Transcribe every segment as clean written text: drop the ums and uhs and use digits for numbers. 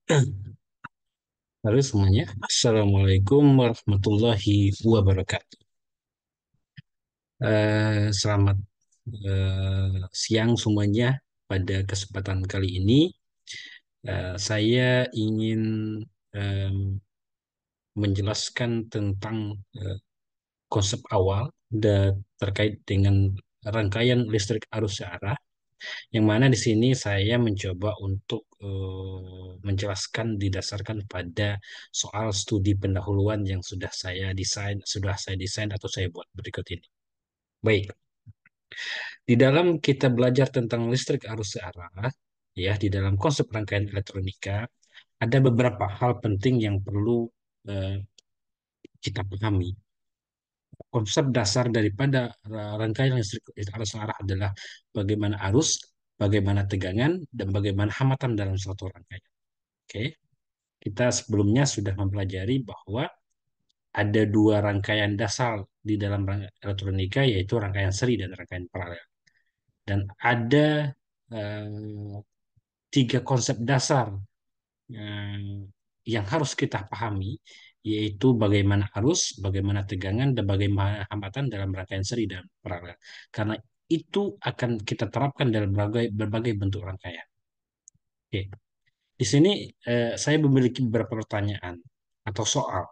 Halo semuanya, Assalamualaikum warahmatullahi wabarakatuh. Selamat siang semuanya. Pada kesempatan kali ini, saya ingin em, menjelaskan tentang konsep awal terkait dengan rangkaian listrik arus searah, yang mana di sini saya mencoba untuk menjelaskan didasarkan pada soal studi pendahuluan yang sudah saya desain atau saya buat berikut ini. Baik, di dalam kita belajar tentang listrik arus searah, ya, di dalam konsep rangkaian elektronika, ada beberapa hal penting yang perlu eh, kita pahami. Konsep dasar daripada rangkaian listrik arus searah adalah bagaimana arus, bagaimana tegangan, dan bagaimana hambatan dalam suatu rangkaian. Oke, kita sebelumnya sudah mempelajari bahwa ada dua rangkaian dasar di dalam elektronika, yaitu rangkaian seri dan rangkaian paralel. Dan ada eh, tiga konsep dasar eh, yang harus kita pahami, yaitu bagaimana arus, bagaimana tegangan, dan bagaimana hambatan dalam rangkaian seri dan paralel. Karena itu akan kita terapkan dalam berbagai bentuk rangkaian. Oke. Di sini saya memiliki beberapa pertanyaan atau soal.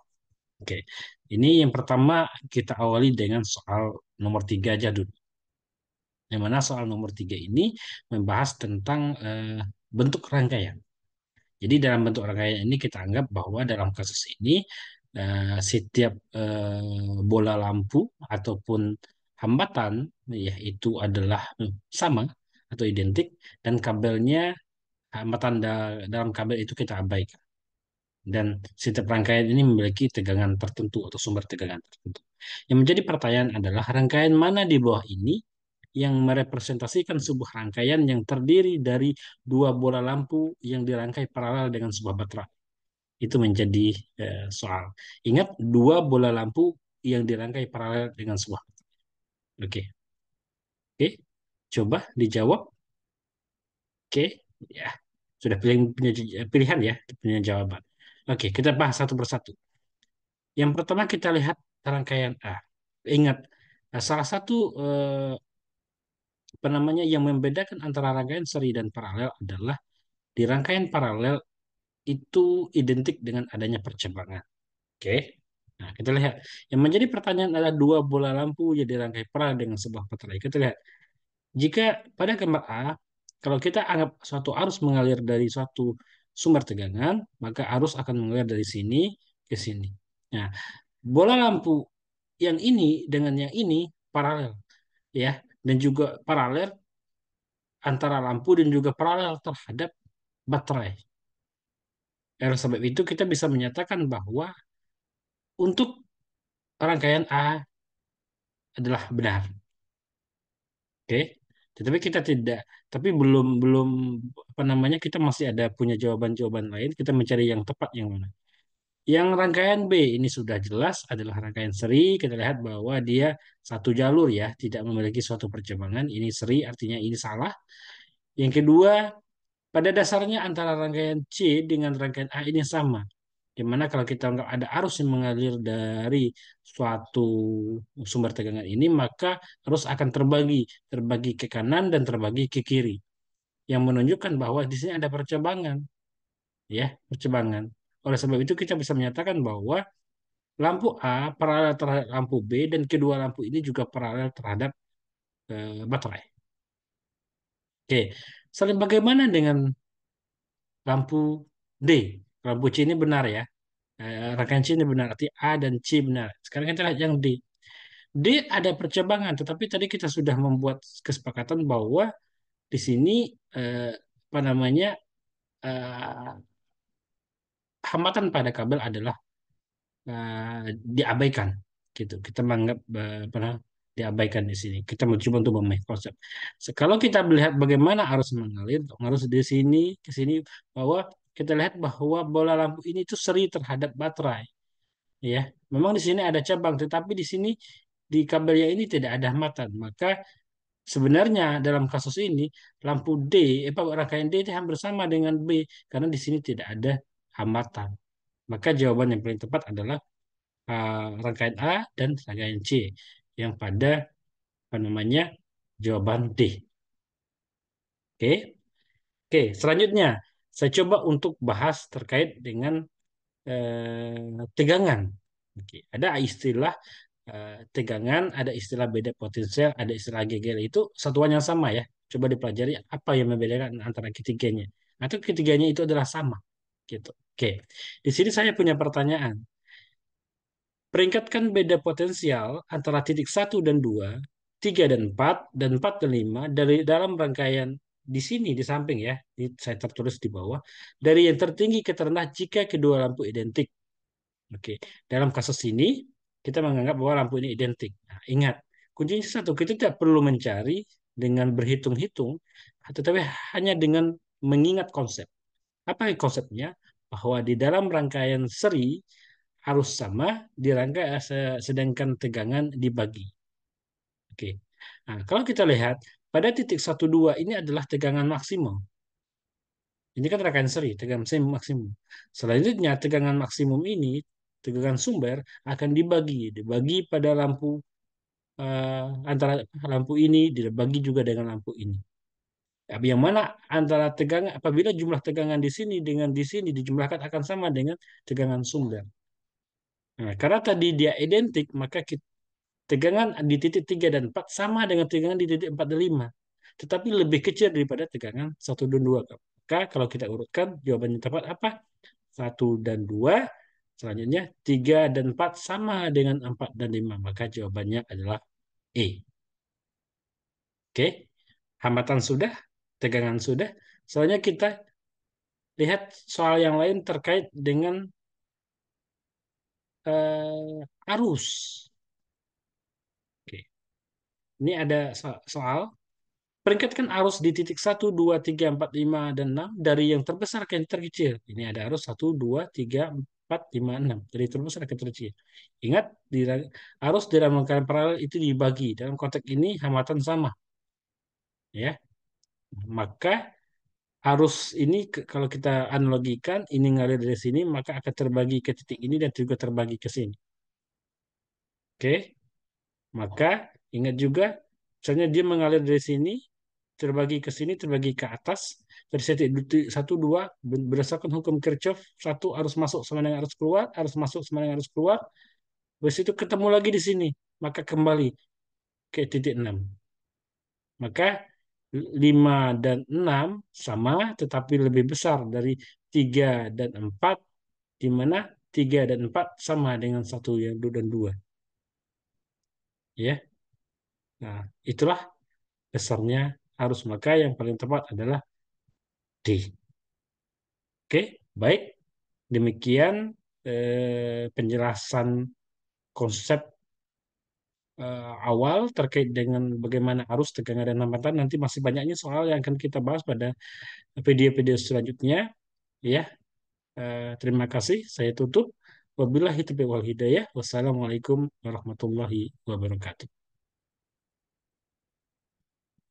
Oke, ini yang pertama kita awali dengan soal nomor tiga aja dulu. Yang mana soal nomor tiga ini membahas tentang bentuk rangkaian. Jadi dalam bentuk rangkaian ini kita anggap bahwa dalam kasus ini setiap bola lampu ataupun hambatan yaitu adalah sama atau identik, dan kabelnya hambatan dalam kabel itu kita abaikan. Dan setiap rangkaian ini memiliki tegangan tertentu atau sumber tegangan tertentu. Yang menjadi pertanyaan adalah rangkaian mana di bawah ini yang merepresentasikan sebuah rangkaian yang terdiri dari dua bola lampu yang dirangkai paralel dengan sebuah baterai. Itu menjadi soal. Ingat, dua bola lampu yang dirangkai paralel dengan sebuah baterai. Oke, oke. Coba dijawab. Oke, ya. Sudah pilihan ya, punya jawaban. Oke, kita bahas satu persatu. Yang pertama kita lihat rangkaian A. Ingat, salah satu apa namanya yang membedakan antara rangkaian seri dan paralel adalah di rangkaian paralel itu identik dengan adanya percabangan. Oke. Nah, kita lihat. Yang menjadi pertanyaan adalah dua bola lampu yang dirangkai paralel dengan sebuah baterai. Kita lihat. Jika pada gambar A, kalau kita anggap suatu arus mengalir dari suatu sumber tegangan, maka arus akan mengalir dari sini ke sini. Nah, bola lampu yang ini dengan yang ini paralel, ya, dan juga paralel antara lampu dan juga paralel terhadap baterai. Oleh sebab itu kita bisa menyatakan bahwa untuk rangkaian A adalah benar. Oke. Tetapi kita tidak, tapi belum belum apa namanya, kita masih ada punya jawaban-jawaban lain. Kita mencari yang tepat yang mana. Yang rangkaian B ini sudah jelas adalah rangkaian seri. Kita lihat bahwa dia satu jalur ya, tidak memiliki suatu percabangan. Ini seri, artinya ini salah. Yang kedua, pada dasarnya antara rangkaian C dengan rangkaian A ini sama. Dimana kalau kita anggap ada arus yang mengalir dari suatu sumber tegangan ini, maka arus akan terbagi ke kanan dan terbagi ke kiri, yang menunjukkan bahwa di sini ada percabangan, ya, percabangan. Oleh sebab itu kita bisa menyatakan bahwa lampu A paralel terhadap lampu B dan kedua lampu ini juga paralel terhadap baterai. Oke, selain bagaimana dengan lampu D? Lampu C ini benar ya. Rangkaian C ini benar, arti A dan C benar. Sekarang kita lihat yang D. D ada percabangan, tetapi tadi kita sudah membuat kesepakatan bahwa di sini apa namanya eh, hambatan pada kabel adalah diabaikan, gitu. Kita menganggap pernah diabaikan di sini. Kita mencoba untuk memahami konsep. Kalau kita melihat bagaimana arus mengalir, arus di sini ke sini, bahwa kita lihat bahwa bola lampu ini itu seri terhadap baterai. Ya, memang di sini ada cabang, tetapi di sini di kabelnya ini tidak ada hambatan. Maka Sebenarnya dalam kasus ini lampu D, rangkaian D itu hampir sama dengan B karena di sini tidak ada hambatan. Maka jawaban yang paling tepat adalah rangkaian A dan rangkaian C yang pada apa namanya jawaban D. Oke, oke. Selanjutnya saya coba untuk bahas terkait dengan tegangan. Oke, ada istilah tegangan, ada istilah beda potensial, ada istilah GGL itu satuan yang sama ya. Coba dipelajari apa yang membedakan antara ketiganya. Atau ketiganya itu adalah sama gitu. Oke. Di sini saya punya pertanyaan. Peringkatkan beda potensial antara titik satu dan 2, 3 dan 4 dan 5 dari dalam rangkaian di sini di samping ya. Ini saya tertulis di bawah. Dari yang tertinggi ke terendah jika kedua lampu identik. Oke, dalam kasus ini kita menganggap bahwa lampu ini identik. Nah, ingat, kuncinya satu, kita tidak perlu mencari dengan berhitung-hitung, tetapi hanya dengan mengingat konsep. Apa konsepnya? Bahwa di dalam rangkaian seri harus sama di rangkaian sedangkan tegangan dibagi. Oke. Nah, kalau kita lihat pada titik 1, 2 ini adalah tegangan maksimum. Ini kan rangkaian seri, tegangan maksimum. Selanjutnya, tegangan maksimum ini, tegangan sumber akan dibagi pada lampu antara lampu ini dibagi juga dengan lampu ini. Tapi yang mana antara tegangan apabila jumlah tegangan di sini dengan di sini dijumlahkan akan sama dengan tegangan sumber. Nah, karena tadi dia identik, maka tegangan di titik 3 dan 4 sama dengan tegangan di titik 4 dan 5. Tetapi lebih kecil daripada tegangan 1 dan 2. Maka kalau kita urutkan, jawabannya tepat apa? 1 dan 2. Selanjutnya 3 dan 4 sama dengan 4 dan 5. Maka jawabannya adalah E. Oke, hambatan sudah, tegangan sudah. Soalnya kita lihat soal yang lain terkait dengan arus. Oke, ini ada soal. Peringkatkan arus di titik 1, 2, 3, 4, 5 dan 6 dari yang terbesar ke yang terkecil. Ini ada arus 1, 2, 3, 4, 5, 6. Dari terbesar ke terkecil. Ingat, arus dalam rangkaian paralel itu dibagi. Dalam konteks ini hambatan sama. Ya, maka arus ini kalau kita analogikan, ini ngalir dari sini, maka akan terbagi ke titik ini dan juga terbagi ke sini. Oke, maka ingat juga, misalnya dia mengalir dari sini, terbagi ke sini, terbagi ke atas. Dari titik 1, 2, berdasarkan hukum Kirchhoff, satu arus masuk sama dengan arus keluar, arus masuk sama dengan arus keluar. Habis itu ketemu lagi di sini, maka kembali ke titik 6. Maka 5 dan 6 sama, tetapi lebih besar dari 3 dan 4, di mana 3 dan 4 sama dengan 1 dan 2. Ya, nah itulah besarnya arus. Maka yang paling tepat adalah D. Oke, baik. Demikian penjelasan konsep awal terkait dengan bagaimana arus, tegangan, dan hambatan. Nanti masih banyaknya soal yang akan kita bahas pada video-video selanjutnya. Ya, terima kasih. Saya tutup. Wabillahi taufiq wal hidayah. Wassalamualaikum warahmatullahi wabarakatuh.